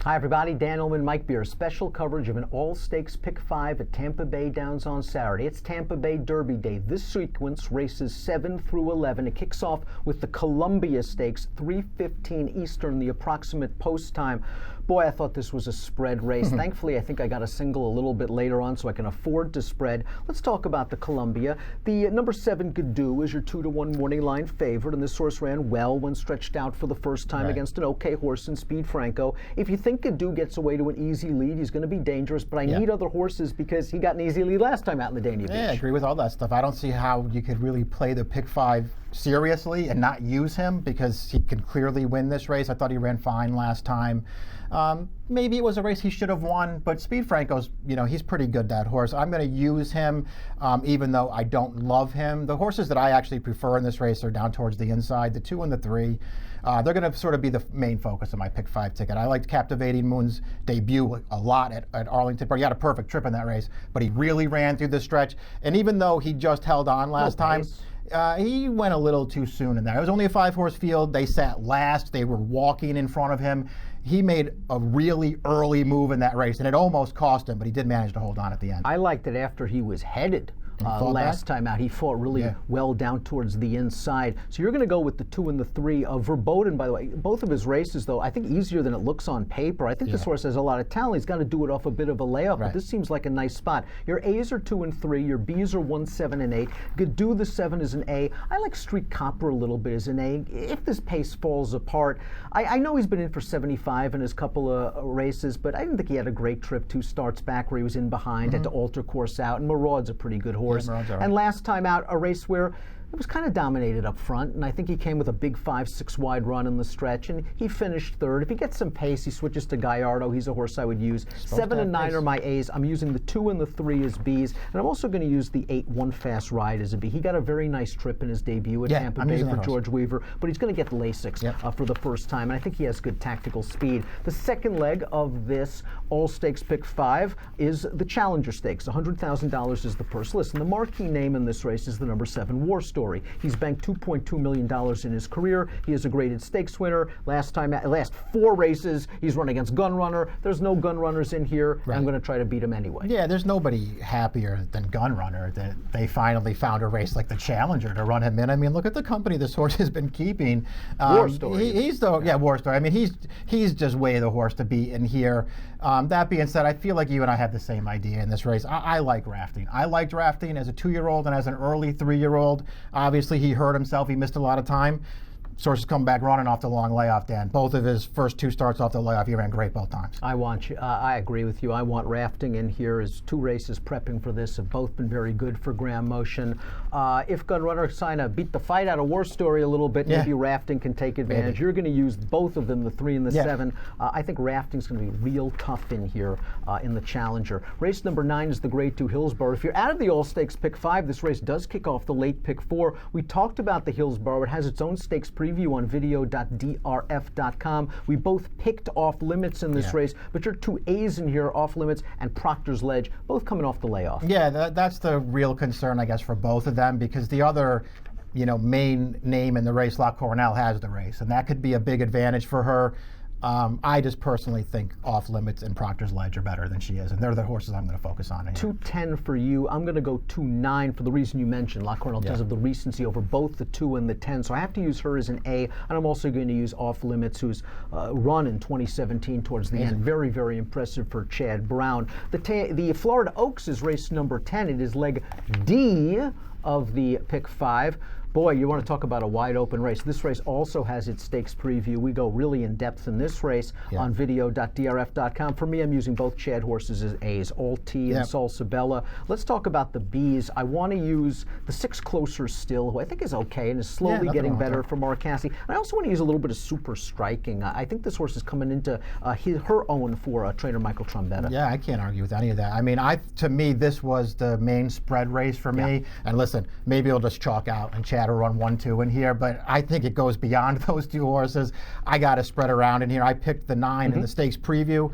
Hi everybody, Dan Illman, Mike Beer. Special coverage of an all-stakes Pick 5 at Tampa Bay Downs on Saturday. It's Tampa Bay Derby Day. This sequence races 7 through 11. It kicks off with the Columbia Stakes, 3:15 Eastern, the approximate post time. Boy, I thought this was a spread race. Thankfully, I think I got a single a little bit later on, so I can afford to spread. Let's talk about the Columbia. The number 7 Gadoo is your 2-to-1 morning line favorite, and this horse ran well when stretched out for the first time against an okay horse in Speed Franco. If you think Gadoo gets away to an easy lead, he's going to be dangerous, but I need other horses because he got an easy lead last time out in the Dania Beach. Yeah, I agree with all that stuff. I don't see how you could really play the Pick 5 seriously and not use him because he can clearly win this race. I thought he ran fine last time. Maybe it was a race he should have won, but Speed Franco's, he's pretty good, that horse. I'm going to use him even though I don't love him. The horses that I actually prefer in this race are down towards the inside, the 2 and the 3. They're going to sort of be the main focus of my Pick 5 ticket. I liked Captivating Moon's debut a lot at Arlington Park. He had a perfect trip in that race, but he really ran through the stretch. And even though he just held on last time, he went a little too soon in there. It was only a 5-horse field. They sat last. They were walking in front of him. He made a really early move in that race, and it almost cost him, but he did manage to hold on at the end. I liked it after he was headed. Last time out. He fought really well down towards the inside. So you're going to go with the 2 and the 3 of Verboten, by the way. Both of his races, though, I think easier than it looks on paper. I think this horse has a lot of talent. He's got to do it off a bit of a layoff, but this seems like a nice spot. Your A's are 2 and 3. Your B's are 1, 7, and 8. Gadoo, the 7, is an A. I like Street Copper a little bit as an A. If this pace falls apart, I know he's been in for 75 in his couple of races, but I didn't think he had a great trip 2 starts back where he was in behind, had to alter course out, and Maraud's a pretty good horse. And last time out, a race where it was kind of dominated up front, and I think he came with a big 5-6 wide run in the stretch, and he finished third. If he gets some pace, he switches to Gallardo. He's a horse I would use. 7 and 9 are my A's. I'm using the 2 and the 3 as B's, and I'm also going to use the 8 One Fast Ride as a B. He got a very nice trip in his debut at Tampa Bay for George Weaver, but he's going to get Lasix for the first time, and I think he has good tactical speed. The second leg of this all-stakes Pick 5 is the Challenger Stakes. $100,000 is the purse. Listen, the marquee name in this race is the number 7 War Story. He's banked $2.2 million in his career. He is a graded stakes winner. Last 4 races, he's run against Gun Runner. There's no Gun Runners in here. I'm going to try to beat him anyway. Yeah, there's nobody happier than Gun Runner that they finally found a race like the Challenger to run him in. I mean, look at the company this horse has been keeping. War Story. He's the War Story. I mean, he's just way the horse to beat in here. That being said, I feel like you and I have the same idea in this race. I like Rafting. I liked Rafting as a 2-year-old and as an early 3-year-old. Obviously, he hurt himself. He missed a lot of time. Sources come back running off the long layoff, Dan. Both of his first 2 starts off the layoff, he ran great both times. I agree with you. I want Rafting in here. His 2 races prepping for this have both been very good for Graham Motion. If Gun Runner kind of beat the fight out of War Story a little bit, maybe Rafting can take advantage. Maybe. You're going to use both of them, the 3 and the 7. I think Rafting's going to be real tough in here in the Challenger. Race number 9 is the Grade 2 Hillsborough. If you're out of the All-Stakes Pick 5, this race does kick off the late Pick 4. We talked about the Hillsborough. It has its own stakes preview on video.drf.com. We both picked off limits in this race, but your 2 A's in here, Off Limits and Proctor's Ledge, both coming off the layoff. Yeah, that's the real concern, I guess, for both of them, because the other main name in the race, La Coronel, has the race, and that could be a big advantage for her. I just personally think Off Limits and Proctor's Ledge are better than she is, and they're the horses I'm going to focus on. 210 for you. I'm going to go 29 for the reason you mentioned. La Coronel does have the recency over both the 2 and the 10, so I have to use her as an A, and I'm also going to use Off Limits, who's run in 2017 towards the end. Very, very impressive for Chad Brown. The Florida Oaks is race number 10. It is leg D of the Pick 5. Boy, you want to talk about a wide open race. This race also has its stakes preview. We go really in depth in this race on video.drf.com. For me, I'm using both Chad horses as A's, All T and Salsa Bella. Let's talk about the B's. I want to use the 6 Closer Still, who I think is okay and is slowly getting better for Marcassi. And I also want to use a little bit of Super Striking. I think this horse is coming into her own for trainer Michael Trombetta. Yeah, I can't argue with any of that. I mean, to me, this was the main spread race for me. And listen, maybe I'll just chalk out and Chad Chad will run 1-2 in here, but I think it goes beyond those two horses. I got to spread around in here. I picked the 9 in the stakes preview.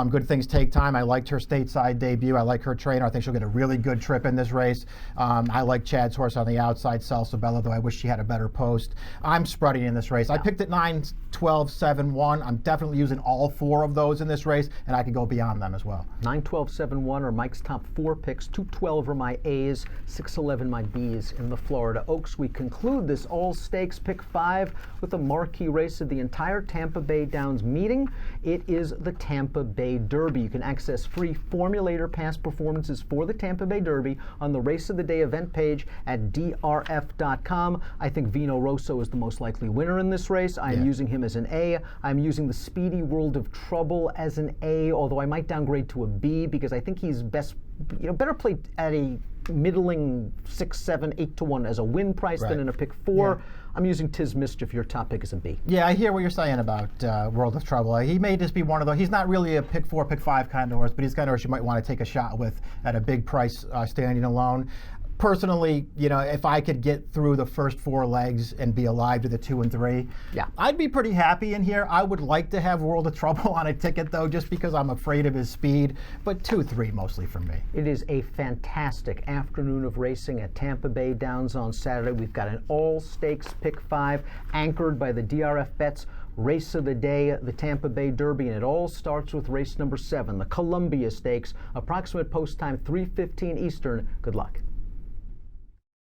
Good Things Take Time. I liked her stateside debut. I like her trainer. I think she'll get a really good trip in this race. I like Chad's horse on the outside, Salsabella, though I wish she had a better post. I'm spreading in this race. I picked at 9, 12, 7, 1. I'm definitely using all 4 of those in this race, and I could go beyond them as well. 9, 12, 7, 1 are Mike's top 4 picks. 2, 12 are my A's. 6, 11 my B's in the Florida Oaks. We conclude this all stakes pick 5 with a marquee race of the entire Tampa Bay Downs meeting. It is the Tampa Bay Derby. You can access free formulator past performances for the Tampa Bay Derby on the Race of the Day event page at DRF.com. I think Vino Rosso is the most likely winner in this race. I'm using him as an A. I'm using the Speedy World of Trouble as an A, although I might downgrade to a B because I think he's better played at a middling 6, 7, 8 to 1 as a win price than in a pick 4. Yeah. I'm using Tiz Mischief. Your top pick is a B. Yeah, I hear what you're saying about World of Trouble. He may just be one of those. He's not really a pick 4, pick 5 kind of horse, but he's kind of horse you might want to take a shot with at a big price standing alone. Personally, if I could get through the first 4 legs and be alive to the 2 and 3, I'd be pretty happy in here. I would like to have World of Trouble on a ticket, though, just because I'm afraid of his speed. But 2, 3 mostly for me. It is a fantastic afternoon of racing at Tampa Bay Downs on Saturday. We've got an all-stakes pick 5 anchored by the DRF Bets Race of the Day, the Tampa Bay Derby, and it all starts with race number 7, the Columbia Stakes. Approximate post time 3:15 Eastern. Good luck.